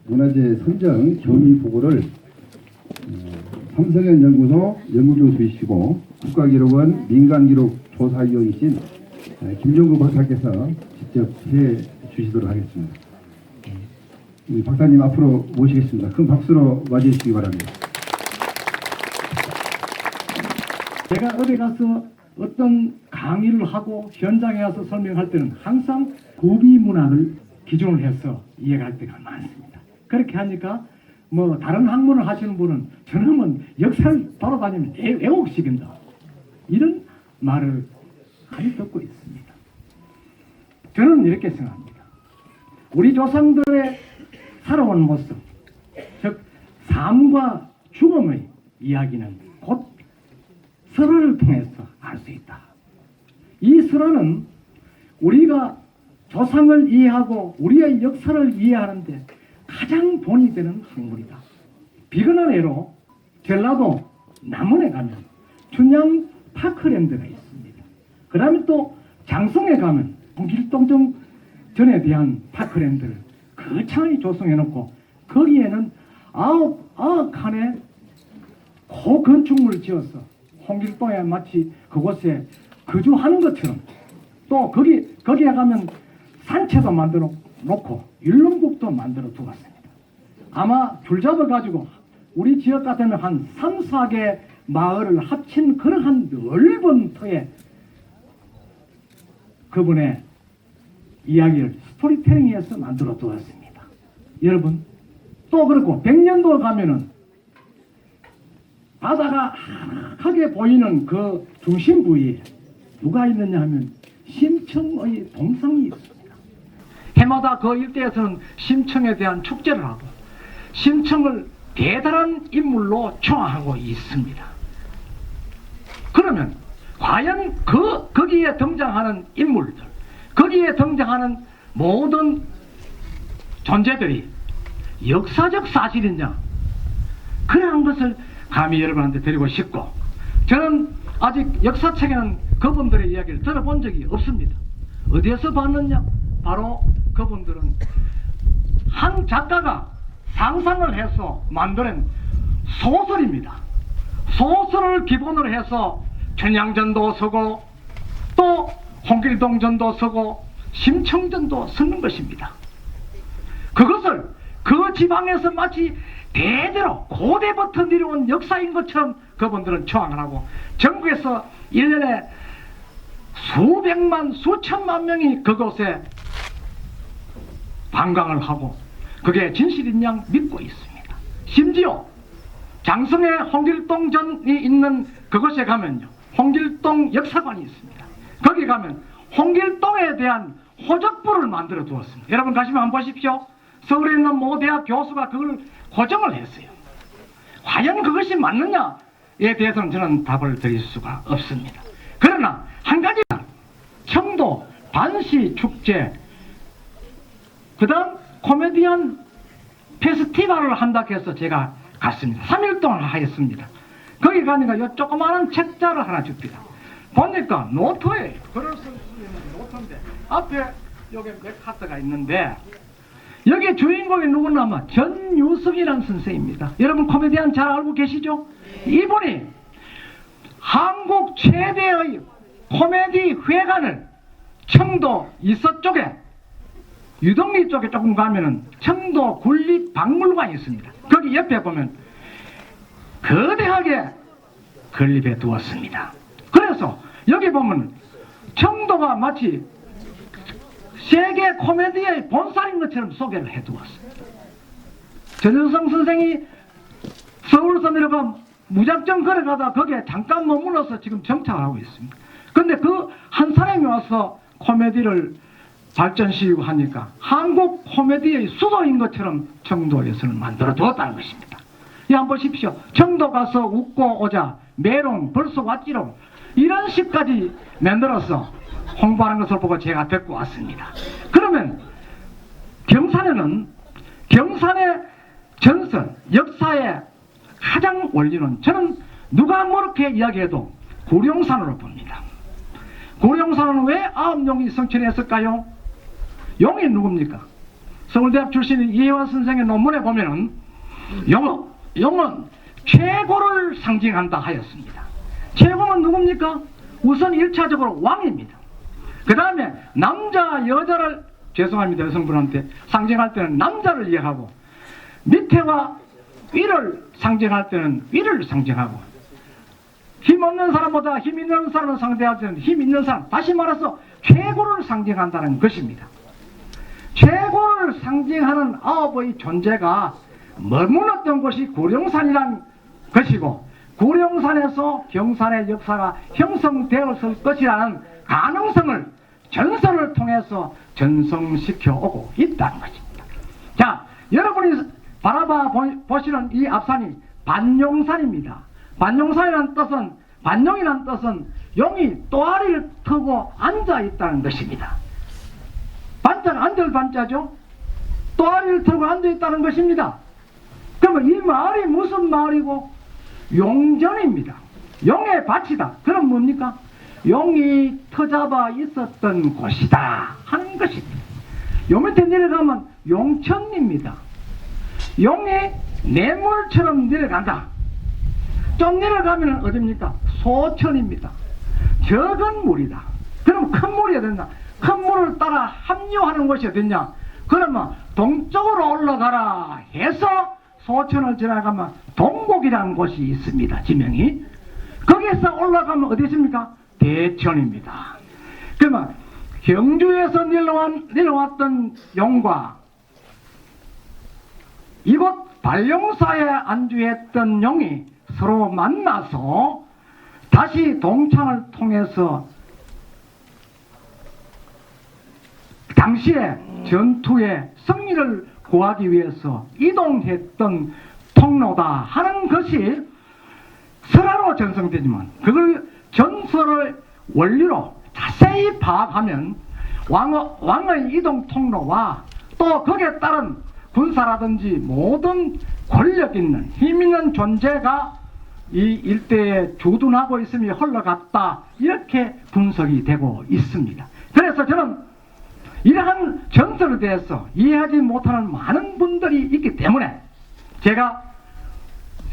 문화재 선정 경위 보고를 삼성현 연구소 연구교수이시고 국가기록원 민간기록조사위원이신 김종국 박사께서 직접 해 주시도록 하겠습니다. 박사님 앞으로 모시겠습니다. 큰 박수로 맞이해 주시기 바랍니다. 제가 어디 가서 어떤 강의를 하고 현장에 가서 설명할 때는 항상 구비 문학을 기준으로 해서 이해할 때가 많습니다. 그렇게 하니까 뭐 다른 학문을 하시는 분은 저놈은 역사를 돌아다니면 애국식인다 이런 말을 많이 듣고 있습니다. 저는 이렇게 생각합니다. 우리 조상들의 살아온 모습, 즉 삶과 죽음의 이야기는 곧 설화를 통해서 알 수 있다. 이 설화는 우리가 조상을 이해하고 우리의 역사를 이해하는데 가장 본이 되는 학문이다. 비근한 예로 전라도 남원에 가면 춘향 파크랜드가 있습니다. 그 다음에 또 장성에 가면 홍길동전 전에 대한 파크랜드를 거창히 조성해 놓고 거기에는 아홉 칸의 고건축물을 지어서 홍길동에 마치 그곳에 거주하는 것처럼 또 거기에 가면 산채도 만들어 놓고 율림국도 만들어 두었습니다. 아마 줄 잡아 가지고 우리 지역 같으면 한 3, 4개 마을을 합친 그러한 넓은 터에 그분의 이야기를 스토리텔링해서 만들어 두었습니다. 여러분 또 그렇고 백년도 가면은 바다가 하게 보이는 그 중심 부위에 누가 있느냐 하면 심청의 동상이 있습니다. 해마다 그 일대에서는 심청에 대한 축제를 하고 심청을 대단한 인물로 초하고 있습니다. 그러면 과연 거기에 등장하는 인물들, 거기에 등장하는 모든 존재들이 역사적 사실이냐, 그러한 것을 감히 여러분한테 드리고 싶고, 저는 아직 역사책에는 그분들의 이야기를 들어본 적이 없습니다. 어디에서 봤느냐? 바로 그분들은 한 작가가 상상을 해서 만드는 소설입니다. 소설을 기본으로 해서 춘향전도 쓰고 또 홍길동전도 쓰고 심청전도 쓰는 것입니다. 그것을 그 지방에서 마치 대대로 고대부터 내려온 역사인 것처럼 그분들은 초항을 하고 전국에서 1년에 수백만 수천만 명이 그곳에 관광을 하고 그게 진실인 양 믿고 있습니다. 심지어 장성에 홍길동전이 있는 그곳에 가면요, 홍길동 역사관이 있습니다. 거기 가면 홍길동에 대한 호적부를 만들어 두었습니다. 여러분 가시면 한번 보십시오. 서울에 있는 모 대학 교수가 그걸 고정을 했어요. 과연 그것이 맞느냐에 대해서는 저는 답을 드릴 수가 없습니다. 그러나 한 가지, 청도 반시 축제, 그 다음 코미디언 페스티벌을 한다고 해서 제가 갔습니다. 3일 동안 하였습니다. 거기 가니까 요 조그마한 책자를 하나 줍니다. 보니까 노트에 글을 쓸 수 있는 노트인데 앞에 여기 맥카트가 있는데 여기 주인공이 누구냐면 전유성이라는 선생입니다. 여러분 코미디언 잘 알고 계시죠? 이분이 한국 최대의 코미디 회관을 청도 이서쪽에 유동리 쪽에 조금 가면은 청도 군립박물관이 있습니다. 거기 옆에 보면 거대하게 건립해 두었습니다. 그래서 여기 보면 청도가 마치 세계 코미디의 본살인 것처럼 소개를 해두었습니다. 전유성 선생이 서울에서 내려가 무작정 걸어가다 거기에 잠깐 머물러서 지금 정착을 하고 있습니다. 근데 그 한 사람이 와서 코미디를 발전시키고 하니까 한국 코미디의 수도인 것처럼 청도에서는 만들어 두었다는 것입니다. 이 한번 보십시오. 청도 가서 웃고 오자, 메롱, 벌써 왔지롱, 이런 식까지 만들어서 홍보하는 것을 보고 제가 듣고 왔습니다. 그러면 경산에는 경산의 전설, 역사의 가장 원리는 저는 누가 뭐렇게 이야기해도 구룡산으로 봅니다. 구룡산은 왜 9용이 성천했을까요? 용이 누굽니까? 서울대학 출신인 이혜원 선생의 논문에 보면은 용은 최고를 상징한다 하였습니다. 최고는 누굽니까? 우선 1차적으로 왕입니다. 그 다음에 남자 여자를, 죄송합니다 여성분한테, 상징할 때는 남자를 이해하고, 밑에와 위를 상징할 때는 위를 상징하고, 힘 없는 사람보다 힘 있는 사람을 상대할 때는 힘 있는 사람, 다시 말해서 최고를 상징한다는 것입니다. 최고를 상징하는 아홉의 존재가 머물렀던 곳이 구룡산이란 것이고, 구룡산에서 경산의 역사가 형성되었을 것이라는 가능성을 전설을 통해서 전성시켜 오고 있다는 것입니다. 자, 여러분이 바라봐 보시는 이 앞산이 반용산입니다. 반용산이라는 뜻은, 반용이라는 뜻은 용이 또아리를 트고 앉아 있다는 것입니다. 반자가 앉을 반자죠. 또아리를 트고 앉아 있다는 것입니다. 그러면 이 마을이 무슨 마을이고? 용전입니다. 용의 밭이다. 그럼 뭡니까? 용이 터잡아 있었던 곳이다 하는 것입니다. 요 밑에 내려가면 용천입니다. 용이 냇물처럼 내려간다. 좀 내려가면 어딥니까? 소천입니다. 적은 물이다. 그럼 큰 물이 어딨냐? 큰 물을 따라 합류하는 곳이 어딨냐? 그러면 동쪽으로 올라가라 해서 소천을 지나가면 동곡이라는 곳이 있습니다. 지명이. 거기에서 올라가면 어디 있습니까? 대천입니다. 그러면 경주에서 내려왔던 용과 이곳 발령사에 안주했던 용이 서로 만나서 다시 동창을 통해서 당시에 전투에 승리를 구하기 위해서 이동했던 통로다 하는 것이 설화로 전성되지만, 그걸 전설을 원리로 자세히 파악하면 왕의 이동 통로와 또 거기에 따른 군사라든지 모든 권력 있는 힘 있는 존재가 이 일대에 주둔하고 있음이 흘러갔다, 이렇게 분석이 되고 있습니다. 그래서 저는 이러한 전설에 대해서 이해하지 못하는 많은 분들이 있기 때문에 제가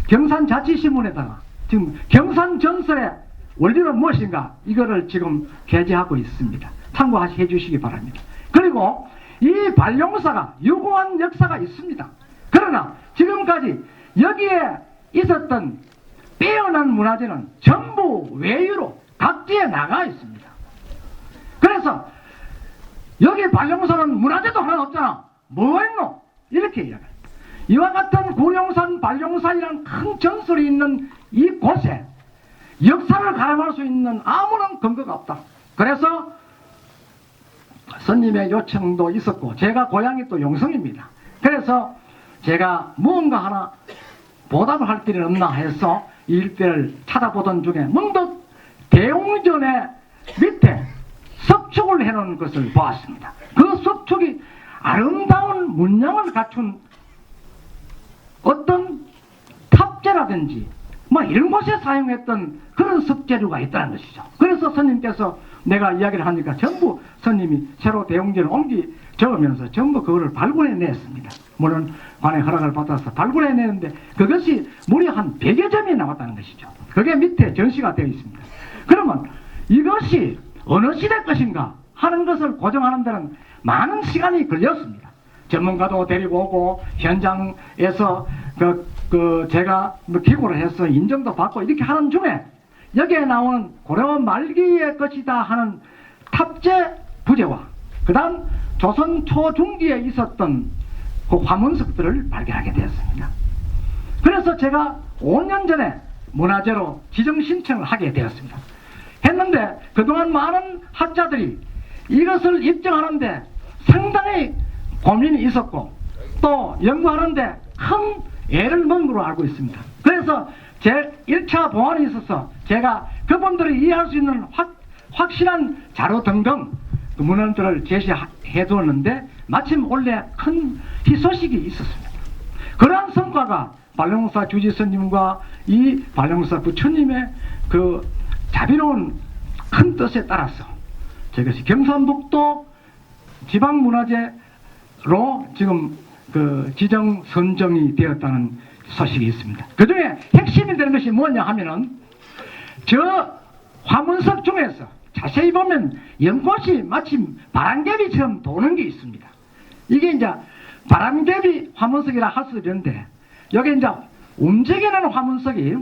경산자치신문에다가 지금 경산전설의 원리는 무엇인가, 이거를 지금 게재하고 있습니다. 참고해 주시기 바랍니다. 그리고 이 발용사가 유구한 역사가 있습니다. 그러나 지금까지 여기에 있었던 빼어난 문화재는 전부 외유로 각지에 나가 있습니다. 그래서 여기 발령사는 문화재도 하나 없잖아. 뭐 했노? 이렇게 이야기합니다. 이와 같은 구룡산 발령사이라는 큰 전설이 있는 이곳에 역사를 가늠할 수 있는 아무런 근거가 없다. 그래서 스님의 요청도 있었고, 제가 고향이 또 용성입니다. 그래서 제가 무언가 하나 보답을 할 길은 없나 해서 이 일대를 찾아보던 중에 문득 대웅전의 밑에 석축을 해놓은 것을 보았습니다. 그 석축이 아름다운 문양을 갖춘 어떤 탑재라든지 뭐 이런 곳에 사용했던 그런 석재류가 있다는 것이죠. 그래서 스님께서 내가 이야기를 하니까 전부 스님이 새로 대웅전을 옮기 적으면서 전부 그거를 발굴해냈습니다. 물론 관의 허락을 받아서 발굴해내는데 그것이 무려 한 100여 점이 나왔다는 것이죠. 그게 밑에 전시가 되어 있습니다. 그러면 이것이 어느 시대 것인가 하는 것을 고정하는 데는 많은 시간이 걸렸습니다. 전문가도 데리고 오고 현장에서 제가 기고를 해서 인정도 받고 이렇게 하는 중에 여기에 나오는 고려 말기의 것이다 하는 탑재 부재와 그 다음 조선 초중기에 있었던 그 화문석들을 발견하게 되었습니다. 그래서 제가 5년 전에 문화재로 지정 신청을 하게 되었습니다. 했는데 그동안 많은 학자들이 이것을 입증하는데 상당히 고민이 있었고 또 연구하는데 큰 애를 먹은 걸로 알고 있습니다. 그래서 제 1차 보완이 있어서 제가 그분들이 이해할 수 있는 확실한 자료 등등 그 문헌들을 제시해 두었는데 마침 원래 큰 희소식이 있었습니다. 그러한 성과가 발령사 주지스님과 이 발령사 부처님의 그 자비로운 큰 뜻에 따라서 저것이 경산북도 지방문화재 지금 그 지정 선정이 되었다는 소식이 있습니다. 그 중에 핵심이 되는 것이 뭐냐 하면은 저 화문석 중에서 자세히 보면 연꽃이 마침 바람개비처럼 도는 게 있습니다. 이게 이제 바람개비 화문석이라 할 수 있는데 여기 이제 움직이는 화문석이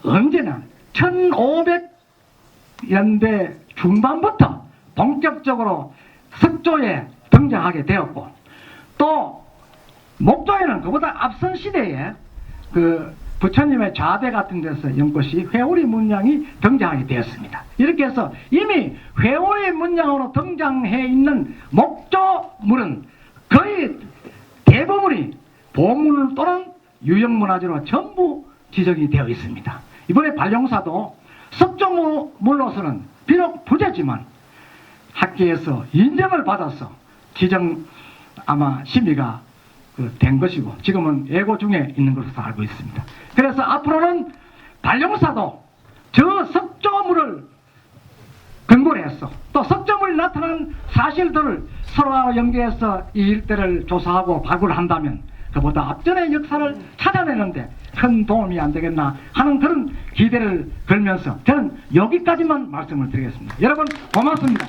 언제나 1500년대 중반부터 본격적으로 석조에 등장하게 되었고 또 목조에는 그보다 앞선 시대에 그 부처님의 좌대 같은 데서 연꽃이 회오리 문양이 등장하게 되었습니다. 이렇게 해서 이미 회오리 문양으로 등장해 있는 목조물은 거의 대부분이 보물 또는 유형문화재로 전부 지정이 되어 있습니다. 이번에 발령사도 석조물로서는 비록 부재지만 학계에서 인정을 받아서 지정 아마 심의가 된 것이고 지금은 예고 중에 있는 것으로 알고 있습니다. 그래서 앞으로는 발령사도 저 석조물을 근거로 해서 또 석조물이 나타난 사실들을 서로와 연계해서 이 일대를 조사하고 발굴을 한다면 그보다 앞전의 역사를 찾아내는데 큰 도움이 안 되겠나 하는 그런 기대를 걸면서 저는 여기까지만 말씀을 드리겠습니다. 여러분 고맙습니다.